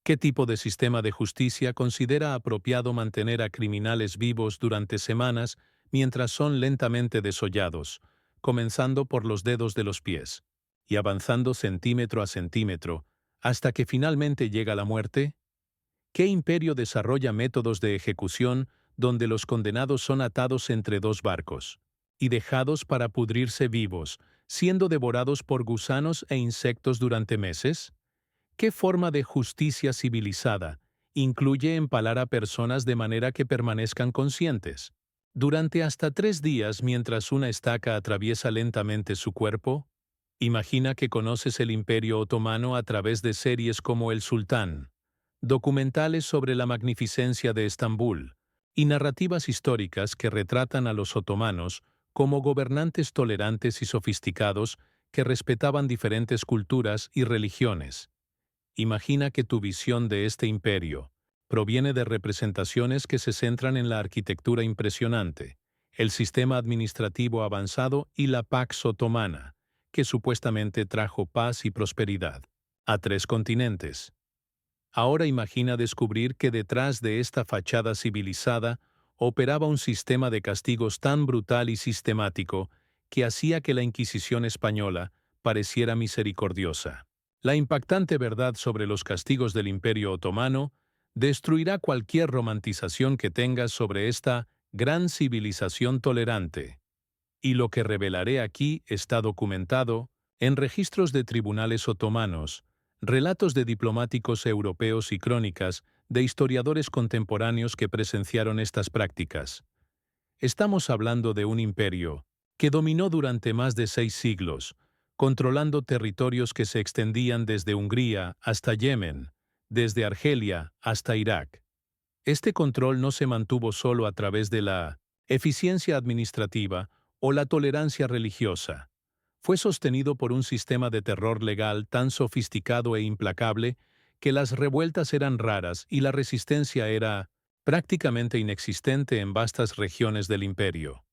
¿Qué tipo de sistema de justicia considera apropiado mantener a criminales vivos durante semanas mientras son lentamente desollados, comenzando por los dedos de los pies y avanzando centímetro a centímetro hasta que finalmente llega la muerte? ¿Qué imperio desarrolla métodos de ejecución donde los condenados son atados entre dos barcos y dejados para pudrirse vivos, siendo devorados por gusanos e insectos durante meses? ¿Qué forma de justicia civilizada incluye empalar a personas de manera que permanezcan conscientes durante hasta 3 días mientras una estaca atraviesa lentamente su cuerpo? Imagina que conoces el Imperio Otomano a través de series como El Sultán, documentales sobre la magnificencia de Estambul y narrativas históricas que retratan a los otomanos como gobernantes tolerantes y sofisticados que respetaban diferentes culturas y religiones. Imagina que tu visión de este imperio proviene de representaciones que se centran en la arquitectura impresionante, el sistema administrativo avanzado y la Pax Otomana, que supuestamente trajo paz y prosperidad a 3 continentes. Ahora imagina descubrir que detrás de esta fachada civilizada operaba un sistema de castigos tan brutal y sistemático que hacía que la Inquisición española pareciera misericordiosa. La impactante verdad sobre los castigos del Imperio Otomano destruirá cualquier romantización que tengas sobre esta gran civilización tolerante. Y lo que revelaré aquí está documentado en registros de tribunales otomanos, relatos de diplomáticos europeos y crónicas de historiadores contemporáneos que presenciaron estas prácticas. Estamos hablando de un imperio que dominó durante más de 6 siglos, controlando territorios que se extendían desde Hungría hasta Yemen, desde Argelia hasta Irak. Este control no se mantuvo solo a través de la eficiencia administrativa o la tolerancia religiosa. Fue sostenido por un sistema de terror legal tan sofisticado e implacable que las revueltas eran raras y la resistencia era prácticamente inexistente en vastas regiones del imperio.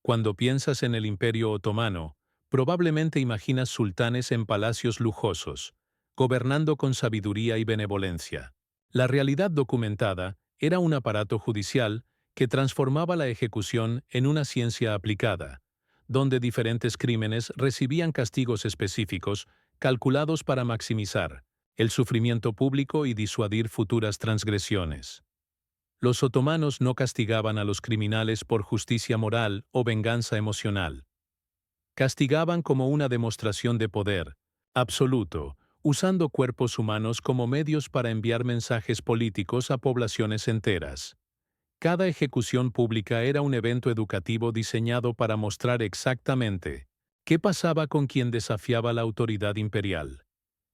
Cuando piensas en el Imperio Otomano, probablemente imaginas sultanes en palacios lujosos, gobernando con sabiduría y benevolencia. La realidad documentada era un aparato judicial que transformaba la ejecución en una ciencia aplicada, donde diferentes crímenes recibían castigos específicos calculados para maximizar el sufrimiento público y disuadir futuras transgresiones. Los otomanos no castigaban a los criminales por justicia moral o venganza emocional. Castigaban como una demostración de poder absoluto, usando cuerpos humanos como medios para enviar mensajes políticos a poblaciones enteras. Cada ejecución pública era un evento educativo diseñado para mostrar exactamente qué pasaba con quien desafiaba la autoridad imperial.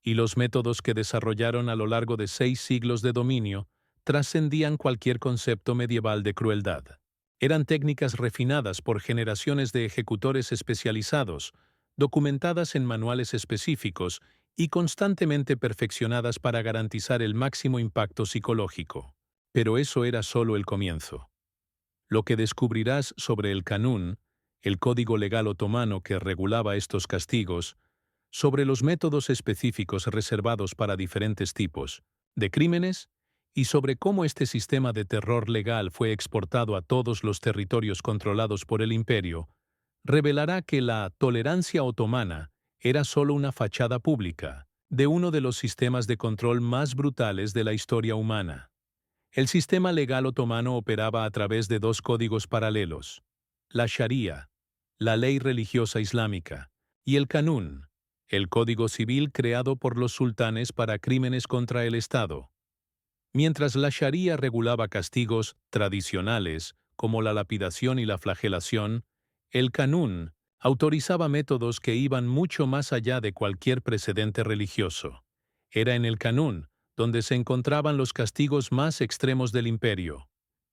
Y los métodos que desarrollaron a lo largo de 6 siglos de dominio trascendían cualquier concepto medieval de crueldad. Eran técnicas refinadas por generaciones de ejecutores especializados, documentadas en manuales específicos y constantemente perfeccionadas para garantizar el máximo impacto psicológico. Pero eso era solo el comienzo. Lo que descubrirás sobre el Kanun, el código legal otomano que regulaba estos castigos, sobre los métodos específicos reservados para diferentes tipos de crímenes y sobre cómo este sistema de terror legal fue exportado a todos los territorios controlados por el imperio, revelará que la tolerancia otomana era solo una fachada pública de uno de los sistemas de control más brutales de la historia humana. El sistema legal otomano operaba a través de 2 códigos paralelos: la Sharia, la ley religiosa islámica, y el Kanun, el código civil creado por los sultanes para crímenes contra el Estado. Mientras la Sharia regulaba castigos tradicionales, como la lapidación y la flagelación, el Kanun autorizaba métodos que iban mucho más allá de cualquier precedente religioso. Era en el Kanun donde se encontraban los castigos más extremos del imperio.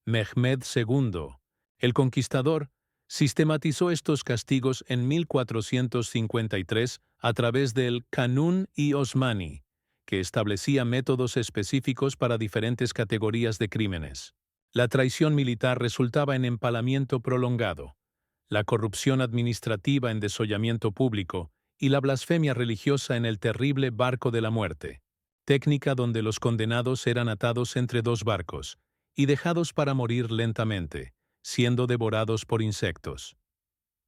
Mehmed II, el conquistador, sistematizó estos castigos en 1453 a través del Kanun-i Osmani, que establecía métodos específicos para diferentes categorías de crímenes. La traición militar resultaba en empalamiento prolongado, la corrupción administrativa en desollamiento público y la blasfemia religiosa en el terrible barco de la muerte. técnica donde los condenados eran atados entre dos barcos y dejados para morir lentamente, siendo devorados por insectos.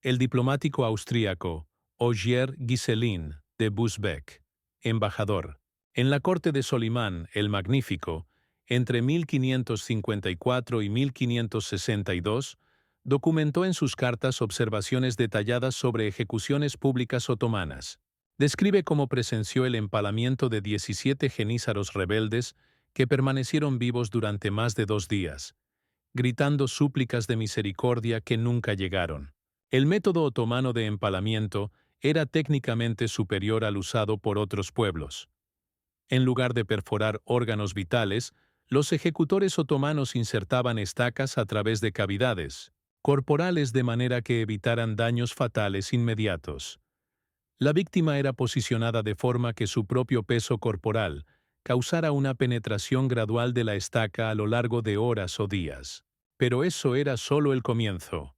El diplomático austríaco Ogier Ghiselin de Busbecq, embajador, en la corte de Solimán el Magnífico, entre 1554 y 1562, documentó en sus cartas observaciones detalladas sobre ejecuciones públicas otomanas. Describe cómo presenció el empalamiento de 17 genízaros rebeldes que permanecieron vivos durante más de 2 días, gritando súplicas de misericordia que nunca llegaron. El método otomano de empalamiento era técnicamente superior al usado por otros pueblos. En lugar de perforar órganos vitales, los ejecutores otomanos insertaban estacas a través de cavidades corporales de manera que evitaran daños fatales inmediatos. La víctima era posicionada de forma que su propio peso corporal causara una penetración gradual de la estaca a lo largo de horas o días. Pero eso era solo el comienzo.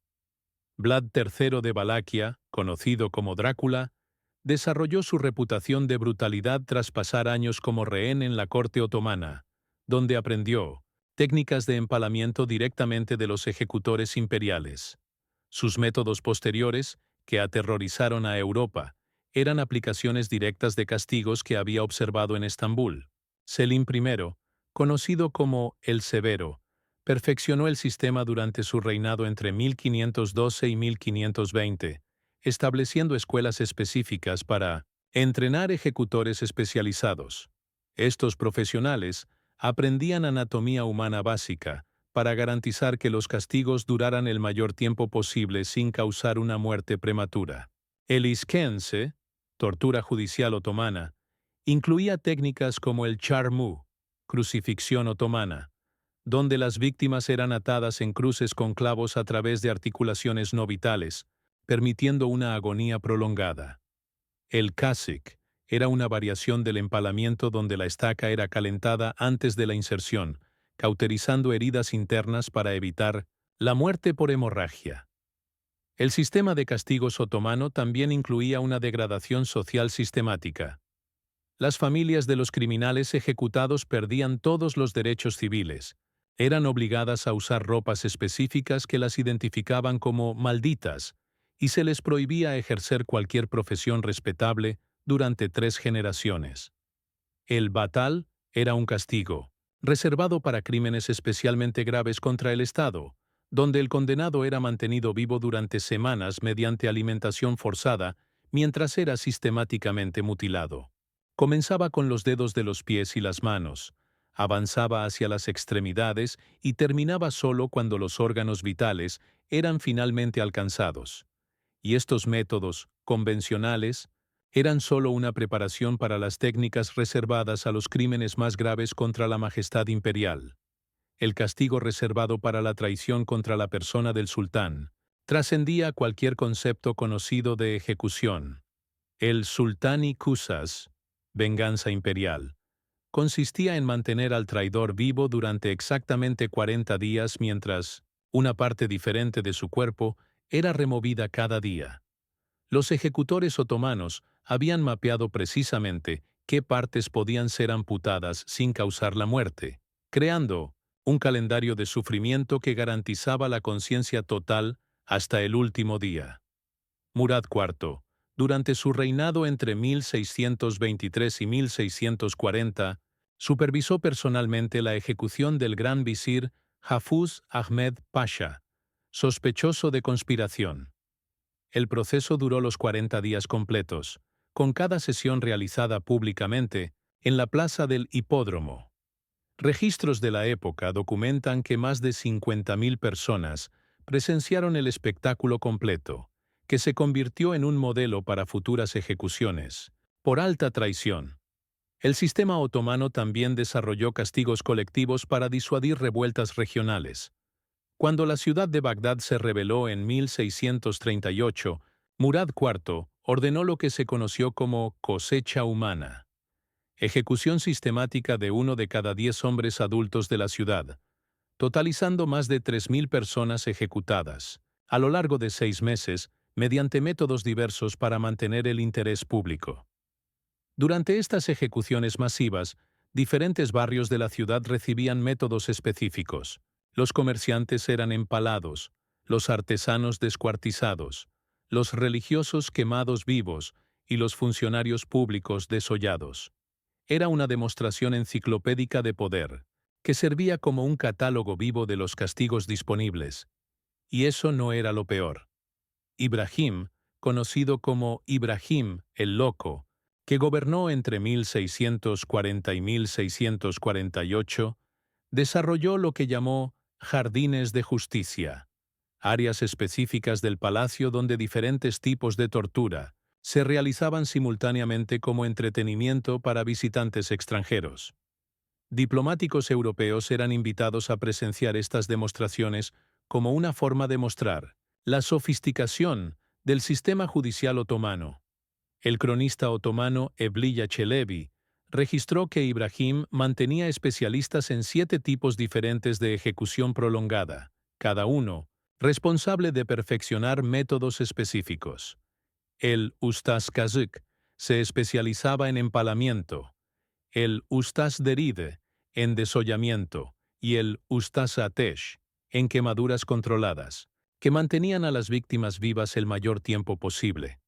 Vlad III de Valaquia, conocido como Drácula, desarrolló su reputación de brutalidad tras pasar años como rehén en la corte otomana, donde aprendió técnicas de empalamiento directamente de los ejecutores imperiales. Sus métodos posteriores, que aterrorizaron a Europa, eran aplicaciones directas de castigos que había observado en Estambul. Selim I, conocido como el Severo, perfeccionó el sistema durante su reinado entre 1512 y 1520, estableciendo escuelas específicas para entrenar ejecutores especializados. Estos profesionales aprendían anatomía humana básica para garantizar que los castigos duraran el mayor tiempo posible sin causar una muerte prematura. El iskense, tortura judicial otomana, incluía técnicas como el charmú, crucifixión otomana, donde las víctimas eran atadas en cruces con clavos a través de articulaciones no vitales, permitiendo una agonía prolongada. El kasik era una variación del empalamiento donde la estaca era calentada antes de la inserción, cauterizando heridas internas para evitar la muerte por hemorragia. El sistema de castigos otomano también incluía una degradación social sistemática. Las familias de los criminales ejecutados perdían todos los derechos civiles. Eran obligadas a usar ropas específicas que las identificaban como malditas, y se les prohibía ejercer cualquier profesión respetable durante 3 generaciones. El batal era un castigo, reservado para crímenes especialmente graves contra el Estado, donde el condenado era mantenido vivo durante semanas mediante alimentación forzada mientras era sistemáticamente mutilado. Comenzaba con los dedos de los pies y las manos, avanzaba hacia las extremidades y terminaba solo cuando los órganos vitales eran finalmente alcanzados. Y estos métodos, convencionales, eran solo una preparación para las técnicas reservadas a los crímenes más graves contra la majestad imperial. El castigo reservado para la traición contra la persona del sultán trascendía cualquier concepto conocido de ejecución. El sultani qusas, venganza imperial, consistía en mantener al traidor vivo durante exactamente 40 días mientras una parte diferente de su cuerpo era removida cada día. Los ejecutores otomanos habían mapeado precisamente qué partes podían ser amputadas sin causar la muerte, creando un calendario de sufrimiento que garantizaba la conciencia total hasta el último día. Murad IV, durante su reinado entre 1623 y 1640, supervisó personalmente la ejecución del gran visir Hafuz Ahmed Pasha, sospechoso de conspiración. El proceso duró los 40 días completos, con cada sesión realizada públicamente en la plaza del hipódromo. Registros de la época documentan que más de 50.000 personas presenciaron el espectáculo completo, que se convirtió en un modelo para futuras ejecuciones, por alta traición. El sistema otomano también desarrolló castigos colectivos para disuadir revueltas regionales. Cuando la ciudad de Bagdad se rebeló en 1638, Murad IV ordenó lo que se conoció como cosecha humana, ejecución sistemática de 1 de cada 10 hombres adultos de la ciudad, totalizando más de 3.000 personas ejecutadas, a lo largo de 6 meses, mediante métodos diversos para mantener el interés público. Durante estas ejecuciones masivas, Diferentes barrios de la ciudad recibían métodos específicos. Los comerciantes eran empalados, los artesanos descuartizados, los religiosos quemados vivos y los funcionarios públicos desollados. Era una demostración enciclopédica de poder, que servía como un catálogo vivo de los castigos disponibles. Y eso no era lo peor. Ibrahim, conocido como Ibrahim el Loco, que gobernó entre 1640 y 1648, desarrolló lo que llamó jardines de justicia, áreas específicas del palacio donde diferentes tipos de tortura se realizaban simultáneamente como entretenimiento para visitantes extranjeros. Diplomáticos europeos eran invitados a presenciar estas demostraciones como una forma de mostrar la sofisticación del sistema judicial otomano. El cronista otomano Evliya Çelebi registró que Ibrahim mantenía especialistas en 7 tipos diferentes de ejecución prolongada, cada uno responsable de perfeccionar métodos específicos. El Ustaz Kazık se especializaba en empalamiento, el Ustaz Deride en desollamiento y el Ustaz Ateş en quemaduras controladas, que mantenían a las víctimas vivas el mayor tiempo posible.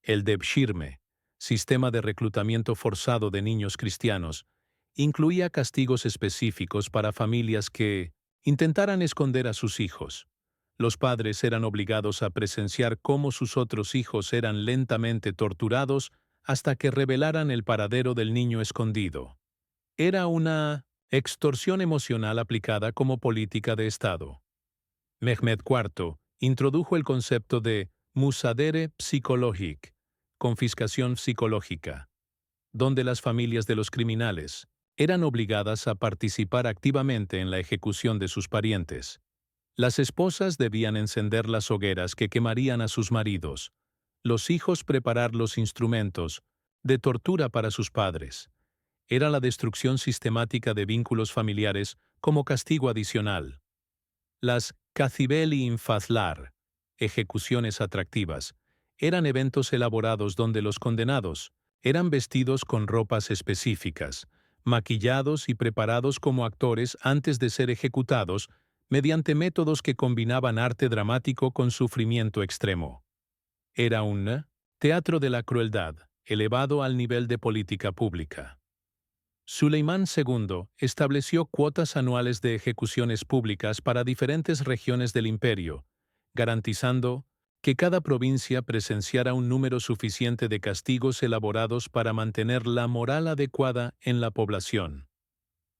El Devşirme, sistema de reclutamiento forzado de niños cristianos, incluía castigos específicos para familias que intentaran esconder a sus hijos. Los padres eran obligados a presenciar cómo sus otros hijos eran lentamente torturados hasta que revelaran el paradero del niño escondido. Era una extorsión emocional aplicada como política de Estado. Mehmed IV introdujo el concepto de musadere psikolojik, confiscación psicológica, donde las familias de los criminales eran obligadas a participar activamente en la ejecución de sus parientes. Las esposas debían encender las hogueras que quemarían a sus maridos, los hijos preparar los instrumentos de tortura para sus padres. Era la destrucción sistemática de vínculos familiares como castigo adicional. Las Kazibeli Infazlar, ejecuciones atractivas, eran eventos elaborados donde los condenados eran vestidos con ropas específicas, maquillados y preparados como actores antes de ser ejecutados mediante métodos que combinaban arte dramático con sufrimiento extremo. Era un teatro de la crueldad, elevado al nivel de política pública. Suleimán II estableció cuotas anuales de ejecuciones públicas para diferentes regiones del imperio, garantizando que cada provincia presenciara un número suficiente de castigos elaborados para mantener la moral adecuada en la población.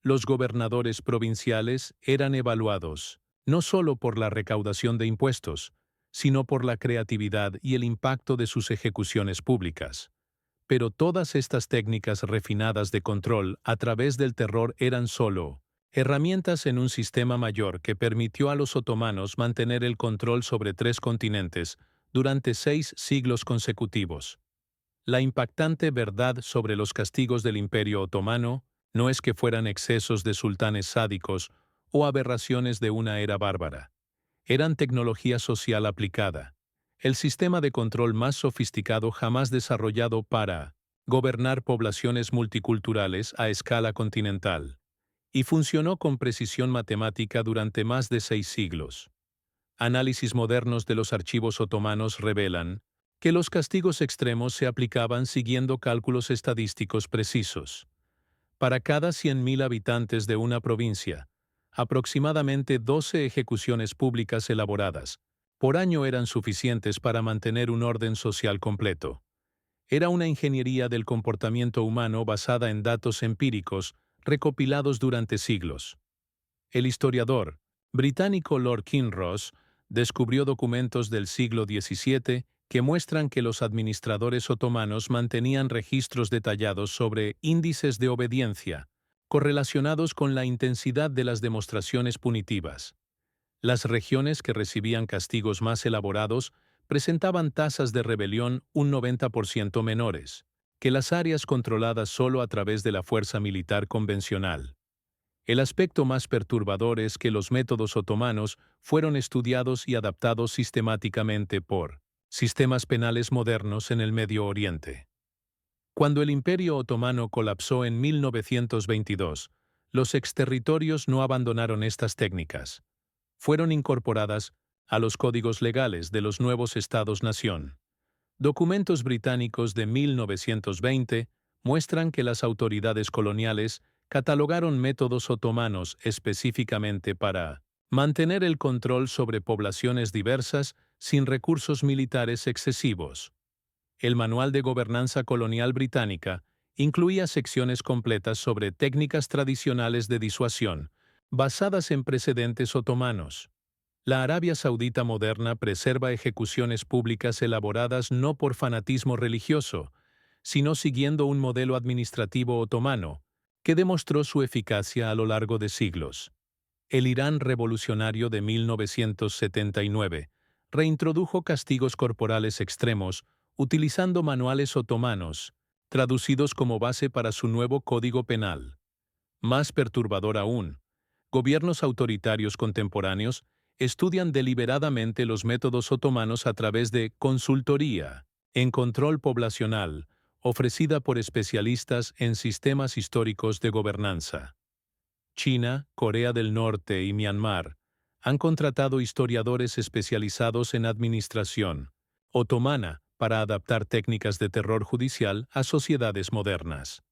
Los gobernadores provinciales eran evaluados, no solo por la recaudación de impuestos, sino por la creatividad y el impacto de sus ejecuciones públicas. Pero todas estas técnicas refinadas de control a través del terror eran solo herramientas en un sistema mayor que permitió a los otomanos mantener el control sobre 3 continentes durante 6 siglos consecutivos. La impactante verdad sobre los castigos del Imperio Otomano no es que fueran excesos de sultanes sádicos o aberraciones de una era bárbara. Eran tecnología social aplicada, el sistema de control más sofisticado jamás desarrollado para gobernar poblaciones multiculturales a escala continental, y funcionó con precisión matemática durante más de 6 siglos. Análisis modernos de los archivos otomanos revelan que los castigos extremos se aplicaban siguiendo cálculos estadísticos precisos. Para cada 100.000 habitantes de una provincia, aproximadamente 12 ejecuciones públicas elaboradas por año eran suficientes para mantener un orden social completo. Era una ingeniería del comportamiento humano basada en datos empíricos recopilados durante siglos. El historiador británico Lord Kinross descubrió documentos del siglo XVII que muestran que los administradores otomanos mantenían registros detallados sobre índices de obediencia, correlacionados con la intensidad de las demostraciones punitivas. Las regiones que recibían castigos más elaborados presentaban tasas de rebelión un 90% menores que las áreas controladas solo a través de la fuerza militar convencional. El aspecto más perturbador es que los métodos otomanos fueron estudiados y adaptados sistemáticamente por sistemas penales modernos en el Medio Oriente. Cuando el Imperio Otomano colapsó en 1922, los exterritorios no abandonaron estas técnicas. Fueron incorporadas a los códigos legales de los nuevos estados-nación. Documentos británicos de 1920 muestran que las autoridades coloniales catalogaron métodos otomanos específicamente para mantener el control sobre poblaciones diversas sin recursos militares excesivos. El Manual de Gobernanza Colonial Británica incluía secciones completas sobre técnicas tradicionales de disuasión, basadas en precedentes otomanos. La Arabia Saudita moderna preserva ejecuciones públicas elaboradas no por fanatismo religioso, sino siguiendo un modelo administrativo otomano, que demostró su eficacia a lo largo de siglos. El Irán revolucionario de 1979 reintrodujo castigos corporales extremos utilizando manuales otomanos, traducidos como base para su nuevo código penal. Más perturbador aún, gobiernos autoritarios contemporáneos estudian deliberadamente los métodos otomanos a través de consultoría en control poblacional, ofrecida por especialistas en sistemas históricos de gobernanza. China, Corea del Norte y Myanmar han contratado historiadores especializados en administración otomana para adaptar técnicas de terror judicial a sociedades modernas.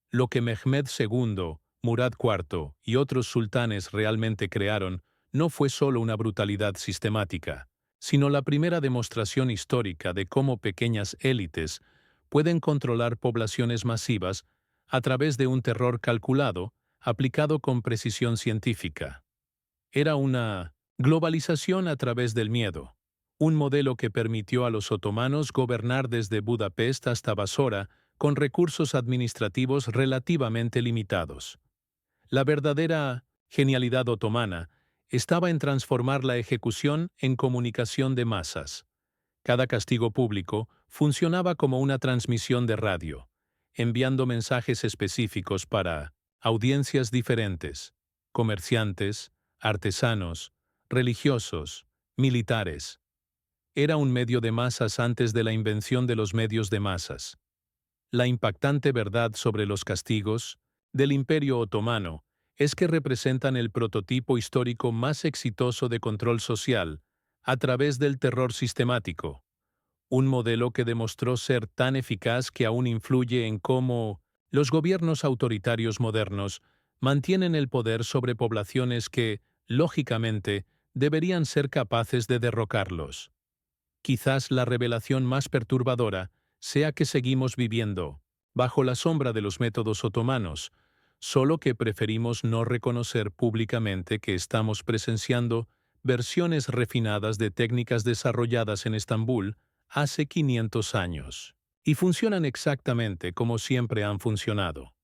Lo que Mehmed II, Murad IV y otros sultanes realmente crearon no fue solo una brutalidad sistemática, sino la primera demostración histórica de cómo pequeñas élites pueden controlar poblaciones masivas a través de un terror calculado aplicado con precisión científica. Era una globalización a través del miedo, un modelo que permitió a los otomanos gobernar desde Budapest hasta Basora con recursos administrativos relativamente limitados. La verdadera genialidad otomana estaba en transformar la ejecución en comunicación de masas. Cada castigo público funcionaba como una transmisión de radio, enviando mensajes específicos para audiencias diferentes, comerciantes, artesanos, religiosos, militares. Era un medio de masas antes de la invención de los medios de masas. La impactante verdad sobre los castigos del Imperio Otomano es que representan el prototipo histórico más exitoso de control social a través del terror sistemático, un modelo que demostró ser tan eficaz que aún influye en cómo los gobiernos autoritarios modernos mantienen el poder sobre poblaciones que, lógicamente, deberían ser capaces de derrocarlos. Quizás la revelación más perturbadora sea que seguimos viviendo, bajo la sombra de los métodos otomanos, solo que preferimos no reconocer públicamente que estamos presenciando versiones refinadas de técnicas desarrolladas en Estambul hace 500 años, y funcionan exactamente como siempre han funcionado.